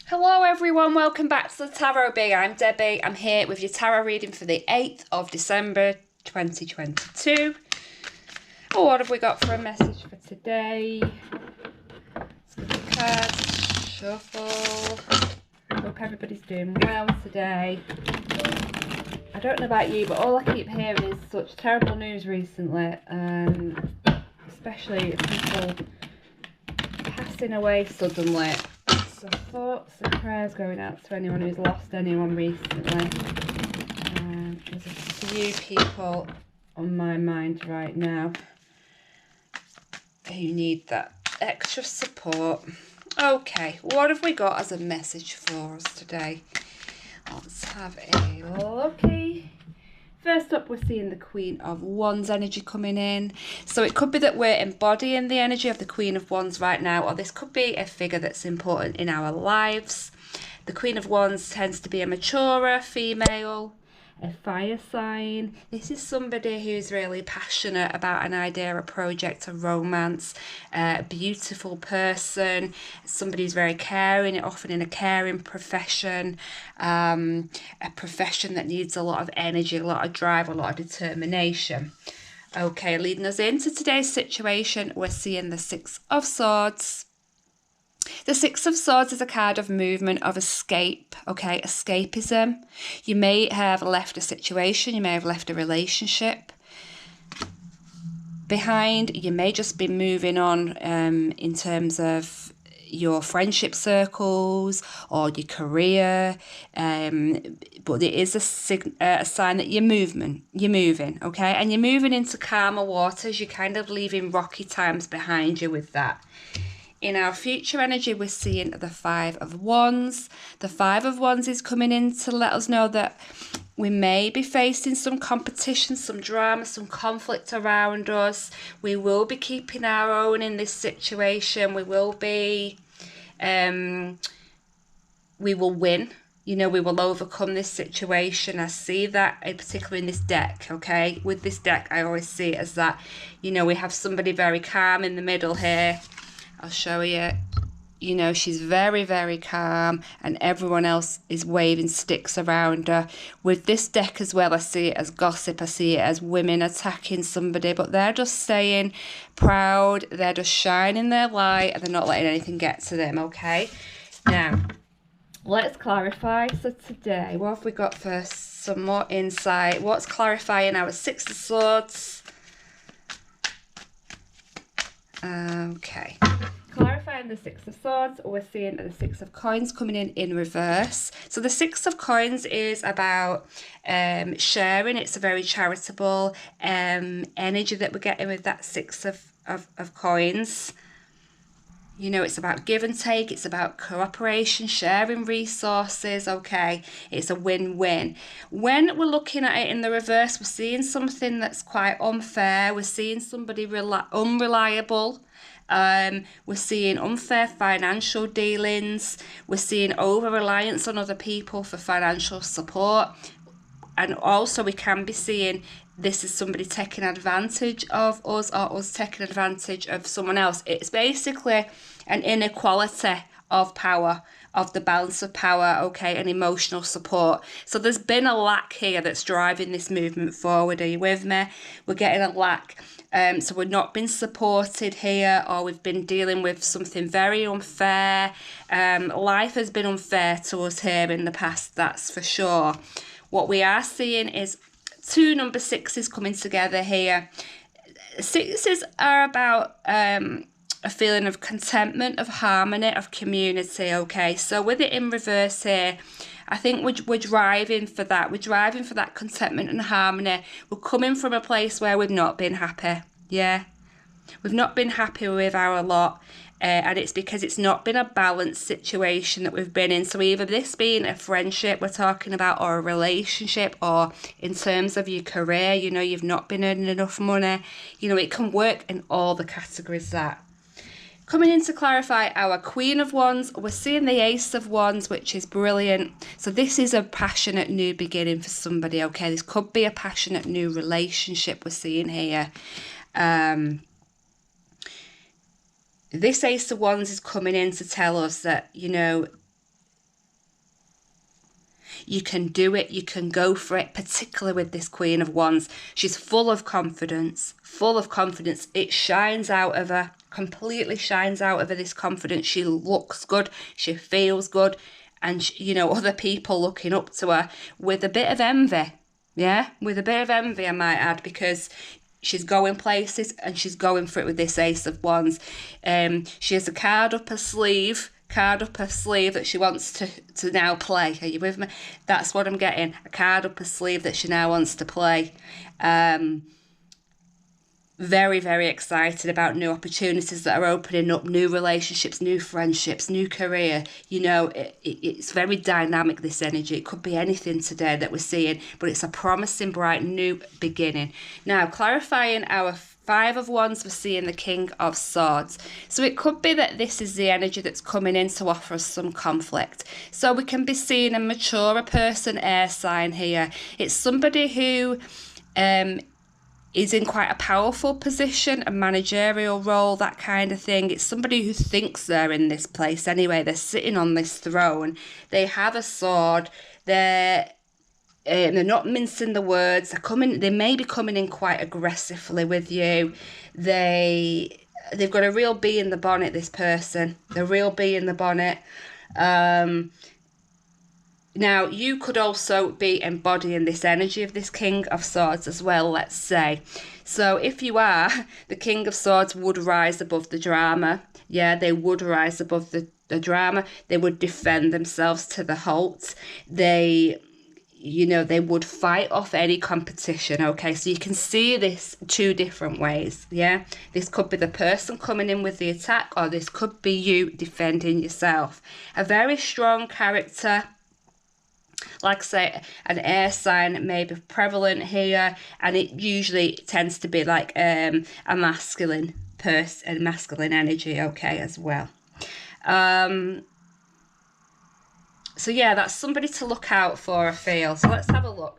Hello everyone, welcome back to the Tarot Bee. I'm Debbie. I'm here with your tarot reading for the 8th of December 2022. Oh, what have we got for a message for today? Let's get the cards, shuffle. Hope everybody's doing well today. I don't know about you, but all I keep hearing is such terrible news recently, especially people passing away suddenly. So thoughts and prayers going out to anyone who's lost anyone recently. There's a few people on my mind right now who need that extra support. Okay, what have we got as a message for us today? Let's have a looky. First up, we're seeing the Queen of Wands energy coming in. So it could be that we're embodying the energy of the Queen of Wands right now, or this could be a figure that's important in our lives. The Queen of Wands tends to be a maturer female, a fire sign. This is somebody who's really passionate about an idea, a project, a romance, a beautiful person, somebody who's very caring, often in a caring profession, a profession that needs a lot of energy, a lot of drive, a lot of determination. Okay, leading us into today's situation, we're seeing the Six of Swords. The Six of Swords is a card of movement, of escape, okay, escapism. You may have left a situation, you may have left a relationship behind. You may just be moving on in terms of your friendship circles or your career, but it is a sign that you're moving, okay, and you're moving into calmer waters. You're kind of leaving rocky times behind you with that. In our future energy, we're seeing the Five of Wands. The Five of Wands is coming in to let us know that we may be facing some competition, some drama, some conflict around us. We will be keeping our own in this situation. We will be, we will win. You know, we will overcome this situation. I see that, particularly in this deck, okay? With this deck, I always see it as that, you know, we have somebody very calm in the middle here. I'll show you. You know, she's very, very calm, and everyone else is waving sticks around her. With this deck as well, I see it as gossip. I see it as women attacking somebody, but they're just staying proud. They're just shining their light, and they're not letting anything get to them, okay? Now, let's clarify. So today, what have we got for some more insight? What's clarifying our Six of Swords? Okay. Clarifying the Six of Swords, we're seeing the Six of Coins coming in reverse. So the Six of Coins is about sharing. It's a very charitable energy that we're getting with that Six of Coins. You know, it's about give and take. It's about cooperation, sharing resources, okay? It's a win-win. When we're looking at it in the reverse, we're seeing something that's quite unfair. We're seeing somebody unreliable. We're seeing unfair financial dealings. We're seeing over-reliance on other people for financial support. And also we can be seeing this is somebody taking advantage of us, or us taking advantage of someone else. It's basically an inequality of power, of the balance of power, okay, and emotional support. So there's been a lack here that's driving this movement forward. Are you with me? We're getting a lack. So we're not being supported here, or we've been dealing with something very unfair. Life has been unfair to us here in the past, that's for sure. What we are seeing is two number sixes coming together here. Sixes are about a feeling of contentment, of harmony, of community, okay? So with it in reverse here, I think we're driving for that. We're driving for that contentment and harmony. We're coming from a place where we've not been happy, yeah? We've not been happy with our lot. And it's because it's not been a balanced situation that we've been in. So either this being a friendship we're talking about, or a relationship, or in terms of your career, you know, you've not been earning enough money. You know, it can work in all the categories that. Coming in to clarify our Queen of Wands, we're seeing the Ace of Wands, which is brilliant. So this is a passionate new beginning for somebody, okay? This could be a passionate new relationship we're seeing here. This Ace of Wands is coming in to tell us that, you know, you can do it, you can go for it, particularly with this Queen of Wands. She's full of confidence, full of confidence. It shines out of her, completely shines out of her, this confidence. She looks good, she feels good, and, you know, other people looking up to her with a bit of envy. Yeah, with a bit of envy, I might add, because she's going places and she's going for it with this Ace of Wands. She has a card up her sleeve that she wants to now play. Are you with me? That's what I'm getting. A card up her sleeve that she now wants to play. Very, very excited about new opportunities that are opening up, new relationships, new friendships, new career. You know, it's very dynamic, this energy. It could be anything today that we're seeing, but it's a promising, bright, new beginning. Now, clarifying our Five of Wands, we're seeing the King of Swords. So it could be that this is the energy that's coming in to offer us some conflict. So we can be seeing a mature person, air sign here. It's somebody who is in quite a powerful position, a managerial role, that kind of thing. It's somebody who thinks they're in this place anyway. They're sitting on this throne. They have a sword. They're not mincing the words. They may be coming in quite aggressively with you. They've got a real bee in the bonnet, this person. The real bee in the bonnet. Now, you could also be embodying this energy of this King of Swords as well, let's say. So if you are, the King of Swords would rise above the drama. Yeah, they would rise above the drama. They would defend themselves to the hilt. They would fight off any competition, okay? So you can see this two different ways, yeah? This could be the person coming in with the attack, or this could be you defending yourself. A very strong character. Like I say, an air sign may be prevalent here, and it usually tends to be like a masculine person, a masculine energy, okay, as well. So yeah, that's somebody to look out for, I feel. So let's have a look.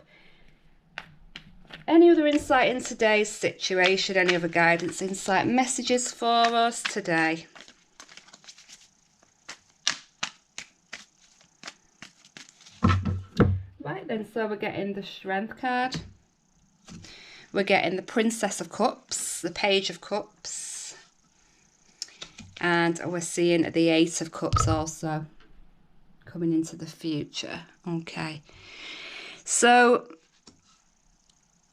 Any other insight in today's situation? Any other guidance, insight, messages for us today? Right then, so we're getting the Strength card. We're getting the Princess of Cups, the Page of Cups. And we're seeing the Eight of Cups also coming into the future. Okay. So,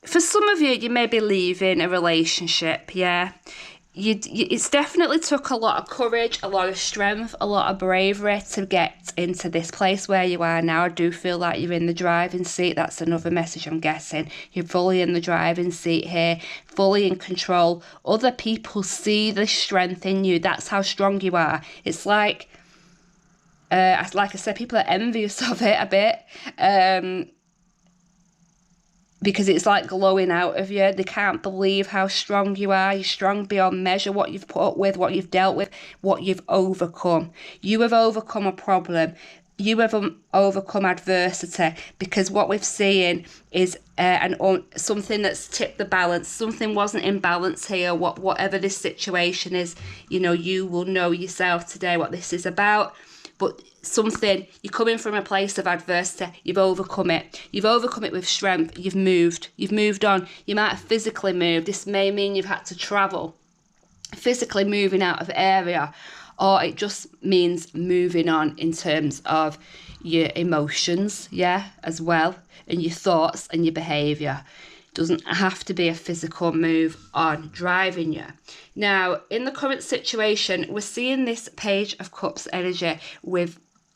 for some of you, you may be leaving a relationship, yeah? It's definitely took a lot of courage, a lot of strength, a lot of bravery to get into this place where you are now. I do feel like you're in the driving seat. That's another message I'm getting. You're fully in the driving seat here, fully in control. Other people see the strength in you. That's how strong you are. It's like I said, people are envious of it a bit. Because it's like glowing out of you. They can't believe how strong you are. You're strong beyond measure. What you've put up with, what you've dealt with, what you've overcome. You have overcome a problem. You have overcome adversity, because what we've seen is something that's tipped the balance. Something wasn't in balance here. Whatever this situation is, you will know yourself today what this is about. But something, you're coming from a place of adversity, you've overcome it. You've overcome it with strength, you've moved on. You might have physically moved. This may mean you've had to travel, physically moving out of area, or it just means moving on in terms of your emotions, yeah, as well, and your thoughts and your behaviour. Doesn't have to be a physical move on driving you. Now, in the current situation, we're seeing this Page of Cups energy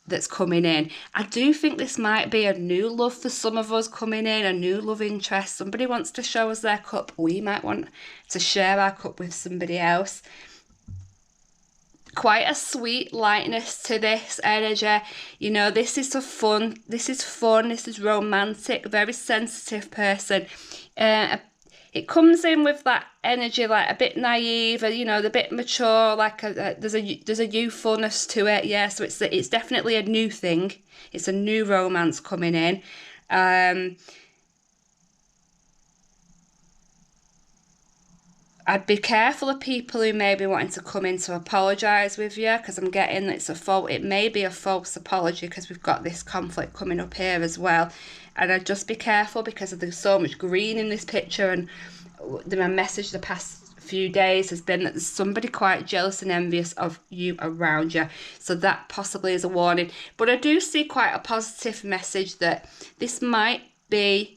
that's coming in. I do think this might be a new love for some of us coming in, a new love interest. Somebody wants to show us their cup. We might want to share our cup with somebody else. Quite a sweet lightness to this energy. This is fun, this is romantic, very sensitive person. It comes in with that energy, like a bit naive, a bit mature, like there's a youthfulness to it, yeah. So it's definitely a new thing. It's a new romance coming in. I'd be careful of people who may be wanting to come in to apologise with you, because I'm getting that it may be a false apology, because we've got this conflict coming up here as well. And I'd just be careful, because there's so much green in this picture, and my message the past few days has been that there's somebody quite jealous and envious of you around you. So that possibly is a warning. But I do see quite a positive message that this might be,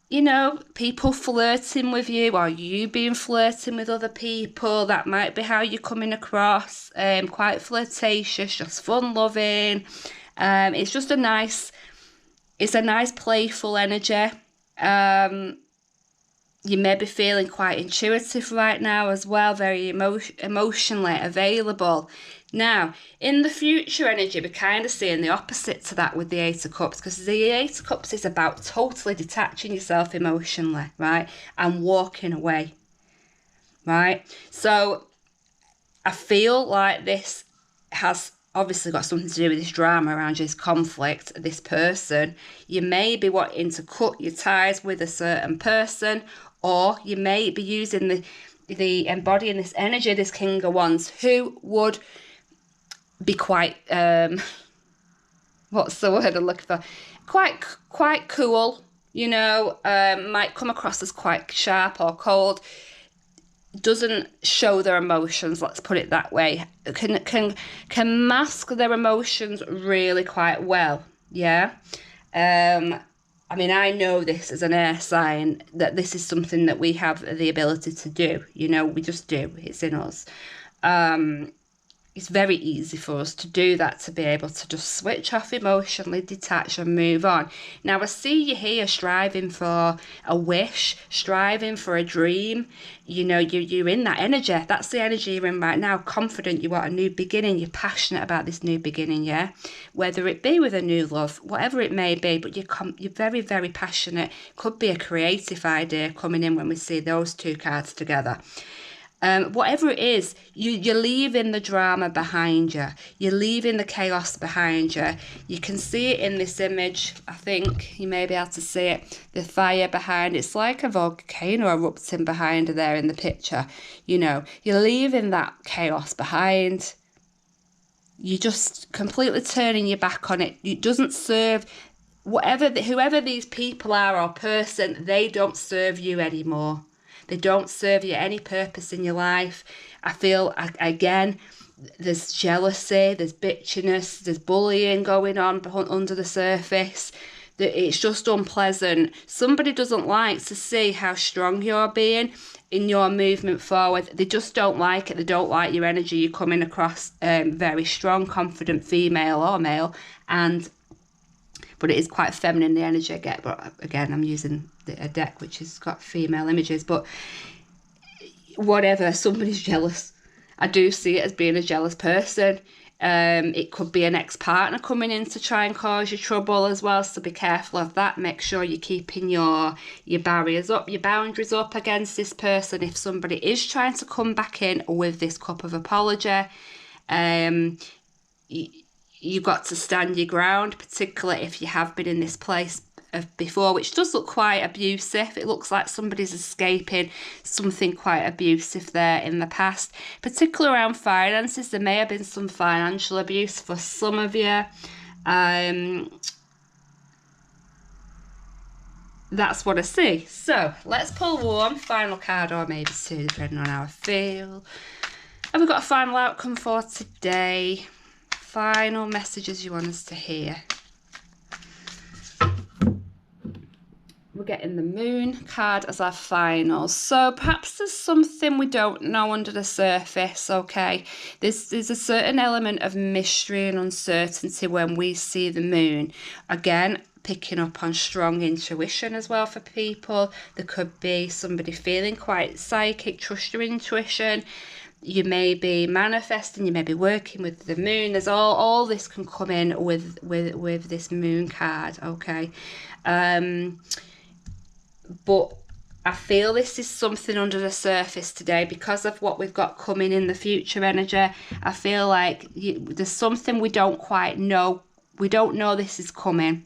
you know, people flirting with you, or you being flirting with other people. That might be how you're coming across. Quite flirtatious, just fun loving. It's just a nice playful energy. You may be feeling quite intuitive right now as well, very emotionally available. Now, in the future energy, we're kind of seeing the opposite to that with the Eight of Cups, because the Eight of Cups is about totally detaching yourself emotionally, right? And walking away, right? So I feel like this has obviously got something to do with this drama around this conflict, this person. You may be wanting to cut your ties with a certain person, or you may be using the embodying this energy, this King of Wands, who would be quite what's the word I'm looking for? Quite cool, you know, might come across as quite sharp or cold, doesn't show their emotions, let's put it that way, can mask their emotions really quite well. Yeah. I mean, I know this as an air sign, that this is something that we have the ability to do, you know, we just do, it's in us. It's very easy for us to do that, to be able to just switch off emotionally, detach and move on. Now, I see you here striving for a wish, striving for a dream. You know, you're in that energy. That's the energy you're in right now. Confident, you want a new beginning. You're passionate about this new beginning, yeah? Whether it be with a new love, whatever it may be, but you're very, very passionate. Could be a creative idea coming in when we see those two cards together. Whatever it is, you're leaving the drama behind you. You're leaving the chaos behind you. You can see it in this image. I think you may be able to see it. The fire behind. It's like a volcano erupting behind her there in the picture. You know, you're leaving that chaos behind. You're just completely turning your back on it. It doesn't serve whoever these people are or person, they don't serve you anymore. They don't serve you any purpose in your life. I feel, again, there's jealousy, there's bitchiness, there's bullying going on under the surface. It's just unpleasant. Somebody doesn't like to see how strong you're being in your movement forward. They just don't like it. They don't like your energy. You're coming across very strong, confident, female or male, but it is quite feminine, the energy I get. But again, I'm using a deck which has got female images. But whatever, somebody's jealous. I do see it as being a jealous person. It could be an ex-partner coming in to try and cause you trouble as well. So be careful of that. Make sure you're keeping your barriers up, your boundaries up against this person. If somebody is trying to come back in with this cup of apology, you've got to stand your ground, particularly if you have been in this place before, which does look quite abusive. It looks like somebody's escaping something quite abusive there in the past, particularly around finances. There may have been some financial abuse for some of you. That's what I see. So let's pull one final card, or maybe two, depending on how I feel. Have we got a final outcome for today? Final messages you want us to hear. We're getting the Moon card as our final. So perhaps there's something we don't know under the surface, okay? There's a certain element of mystery and uncertainty when we see the Moon. Again, picking up on strong intuition as well for people. There could be somebody feeling quite psychic, trust your intuition. You may be manifesting, you may be working with the moon. There's all this can come in with this Moon card, okay? But I feel this is something under the surface today because of what we've got coming in the future energy. I feel like there's something we don't quite know. We don't know this is coming.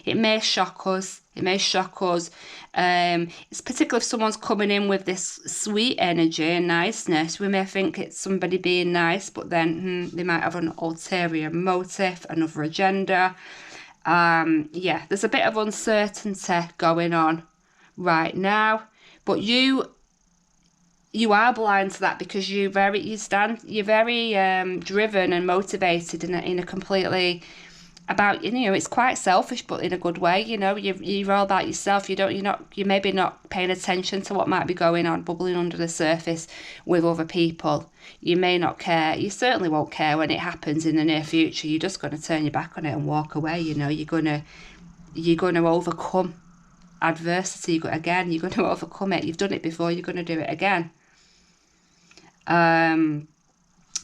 It may shock us. It may shock us. It's particularly if someone's coming in with this sweet energy and niceness. We may think it's somebody being nice, but then they might have an ulterior motive, another agenda. Yeah, there's a bit of uncertainty going on right now, but you are blind to that because you're very driven and motivated in a completely about, it's quite selfish, but in a good way. You're all about yourself. You're maybe not paying attention to what might be going on, bubbling under the surface with other people. You may not care. You certainly won't care when it happens in the near future. You're just going to turn your back on it and walk away. You're going to overcome adversity. Again, you're going to overcome it. You've done it before. You're going to do it again.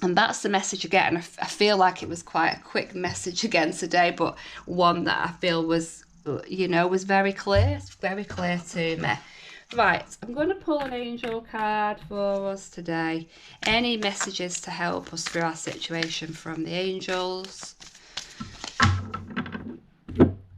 And that's the message I get, and I feel like it was quite a quick message again today, but one that I feel was very clear to me. Right, I'm going to pull an angel card for us today. Any messages to help us through our situation from the angels?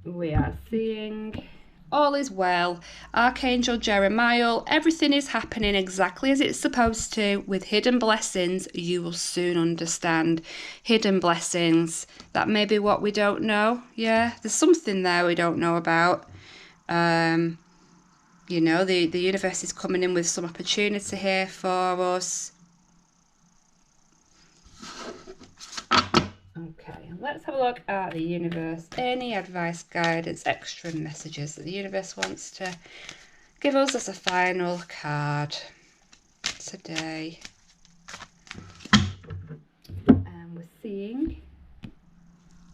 We are seeing all is well. Archangel Jeremiah, everything is happening exactly as it's supposed to. With hidden blessings, you will soon understand. Hidden blessings, that may be what we don't know. Yeah, there's something there we don't know about. The universe is coming in with some opportunity here for us. Okay, let's have a look at the universe. Any advice, guidance, extra messages that the universe wants to give us as a final card today. And we're seeing,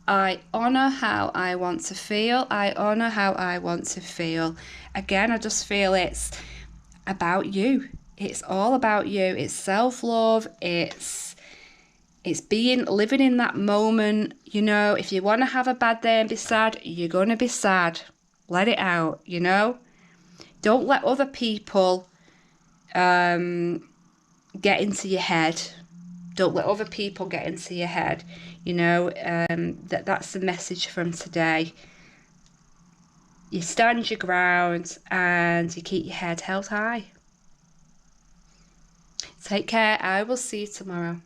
I honour how I want to feel. I honour how I want to feel. Again, I just feel it's about you. It's all about you. It's self-love. It's living in that moment. If you want to have a bad day and be sad, you're going to be sad. Let it out, Don't let other people get into your head. Don't let other people get into your head. That's the message from today. You stand your ground and you keep your head held high. Take care. I will see you tomorrow.